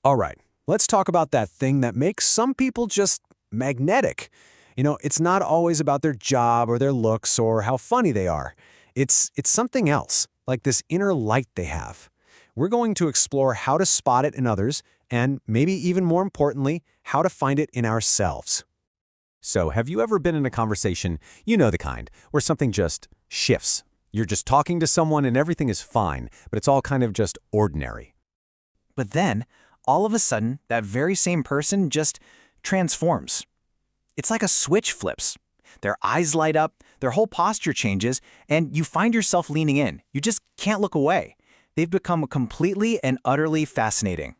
All right, let's talk about that thing that makes some people just magnetic. It's not always about their job or their looks or how funny they are. It's something else, like this inner light they have. We're going to explore how to spot it in others and maybe even more importantly, how to find it in ourselves. So, have you ever been in a conversation, you know the kind, where something just shifts? You're just talking to someone and everything is fine, but it's all kind of just ordinary. But then, all of a sudden, that very same person just transforms. It's like a switch flips. Their eyes light up, their whole posture changes, and you find yourself leaning in. You just can't look away. They've become completely and utterly fascinating.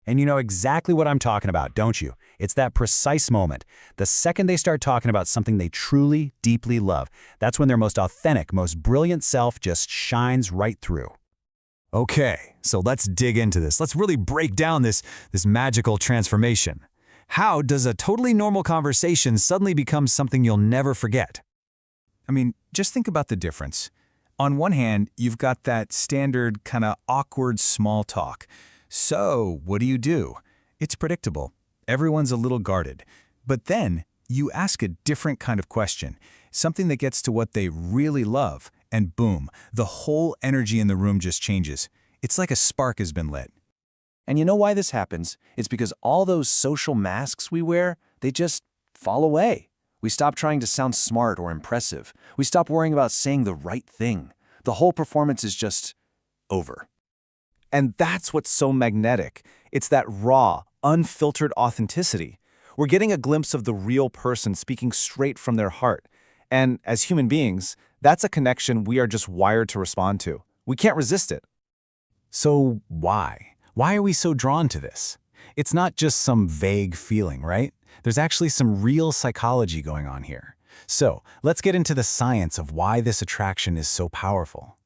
And you know exactly what I'm talking about, don't you? It's that precise moment. The second they start talking about something they truly, deeply love, that's when their most authentic, most brilliant self just shines right through. Okay, so let's dig into this. Let's really break down this magical transformation. How does a totally normal conversation suddenly become something you'll never forget? I mean, just think about the difference. On one hand, you've got that standard kind of awkward small talk. So, what do? It's predictable. Everyone's a little guarded. But then, you ask a different kind of question, something that gets to what they really love, and boom, the whole energy in the room just changes. It's like a spark has been lit. And you know why this happens? It's because all those social masks we wear, they just fall away. We stop trying to sound smart or impressive. We stop worrying about saying the right thing. The whole performance is just over. And that's what's so magnetic. It's that raw, unfiltered authenticity. We're getting a glimpse of the real person speaking straight from their heart. And as human beings, that's a connection we are just wired to respond to. We can't resist it. So why? Why are we so drawn to this? It's not just some vague feeling, right? There's actually some real psychology going on here. So let's get into the science of why this attraction is so powerful.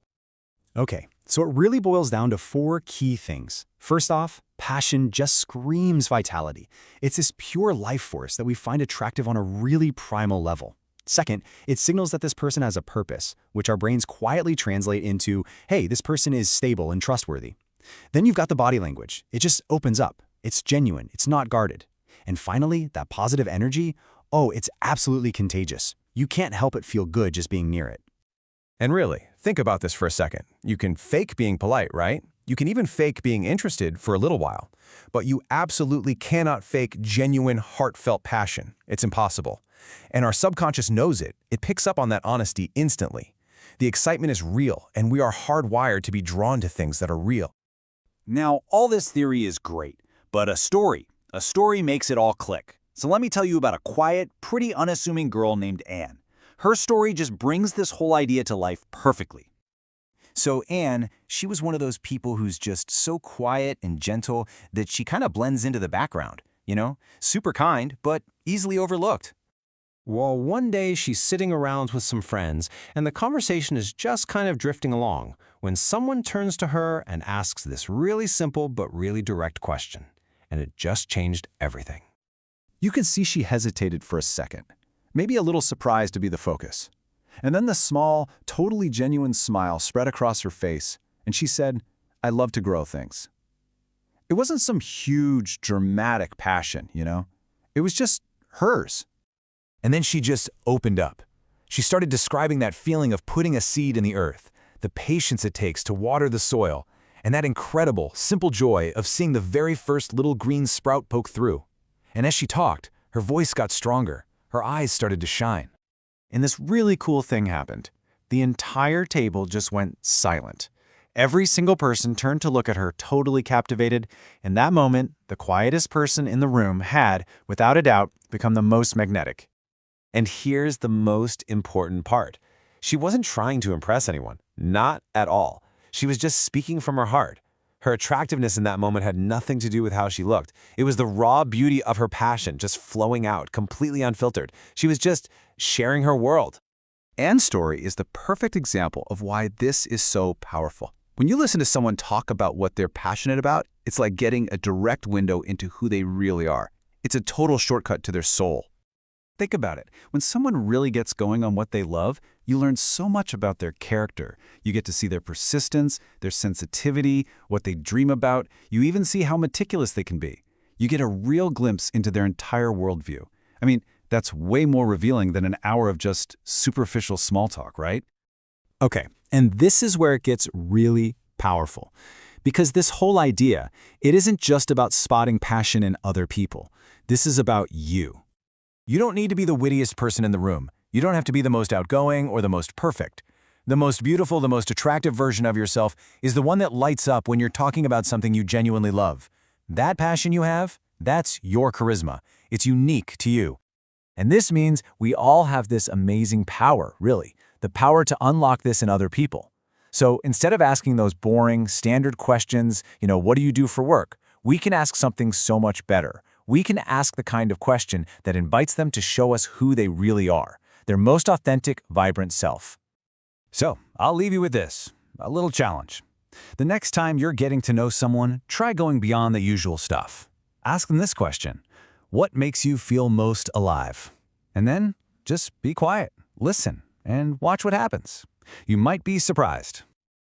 Okay, so it really boils down to 4 key things. First off, passion just screams vitality. It's this pure life force that we find attractive on a really primal level. Second, it signals that this person has a purpose, which our brains quietly translate into, hey, this person is stable and trustworthy. Then you've got the body language. It just opens up. It's genuine. It's not guarded. And finally, that positive energy, oh, it's absolutely contagious. You can't help but feel good just being near it. And really, think about this for a second. You can fake being polite, right? You can even fake being interested for a little while. But you absolutely cannot fake genuine, heartfelt passion. It's impossible. And our subconscious knows it. It picks up on that honesty instantly. The excitement is real, and we are hardwired to be drawn to things that are real. Now, all this theory is great, but a story makes it all click. So let me tell you about a quiet, pretty unassuming girl named Anne. Her story just brings this whole idea to life perfectly. So Anne, she was one of those people who's just so quiet and gentle that she kind of blends into the background, super kind, but easily overlooked. Well, one day she's sitting around with some friends, and the conversation is just kind of drifting along when someone turns to her and asks this really simple but really direct question. And it just changed everything. You could see she hesitated for a second, maybe a little surprised to be the focus. And then the small, totally genuine smile spread across her face, and she said, "I love to grow things." It wasn't some huge, dramatic passion, It was just hers. And then she just opened up. She started describing that feeling of putting a seed in the earth, the patience it takes to water the soil, and that incredible, simple joy of seeing the very first little green sprout poke through. And as she talked, her voice got stronger. Her eyes started to shine. And this really cool thing happened. The entire table just went silent. Every single person turned to look at her, totally captivated. In that moment, the quietest person in the room had, without a doubt, become the most magnetic. And here's the most important part. She wasn't trying to impress anyone. Not at all. She was just speaking from her heart. Her attractiveness in that moment had nothing to do with how she looked. It was the raw beauty of her passion just flowing out, completely unfiltered. She was just sharing her world. Anne's story is the perfect example of why this is so powerful. When you listen to someone talk about what they're passionate about, it's like getting a direct window into who they really are. It's a total shortcut to their soul. Think about it. When someone really gets going on what they love, you learn so much about their character. You get to see their persistence, their sensitivity, what they dream about. You even see how meticulous they can be. You get a real glimpse into their entire worldview. I mean, that's way more revealing than an hour of just superficial small talk, right? Okay, and this is where it gets really powerful. Because this whole idea, it isn't just about spotting passion in other people. This is about you. You don't need to be the wittiest person in the room. You don't have to be the most outgoing or the most perfect. The most beautiful, the most attractive version of yourself is the one that lights up when you're talking about something you genuinely love. That passion you have, that's your charisma. It's unique to you. And this means we all have this amazing power, really, the power to unlock this in other people. So instead of asking those boring, standard questions, what do you do for work? We can ask something so much better. We can ask the kind of question that invites them to show us who they really are, their most authentic, vibrant self. So, I'll leave you with this, a little challenge. The next time you're getting to know someone, try going beyond the usual stuff. Ask them this question: what makes you feel most alive? And then just be quiet, listen, and watch what happens. You might be surprised.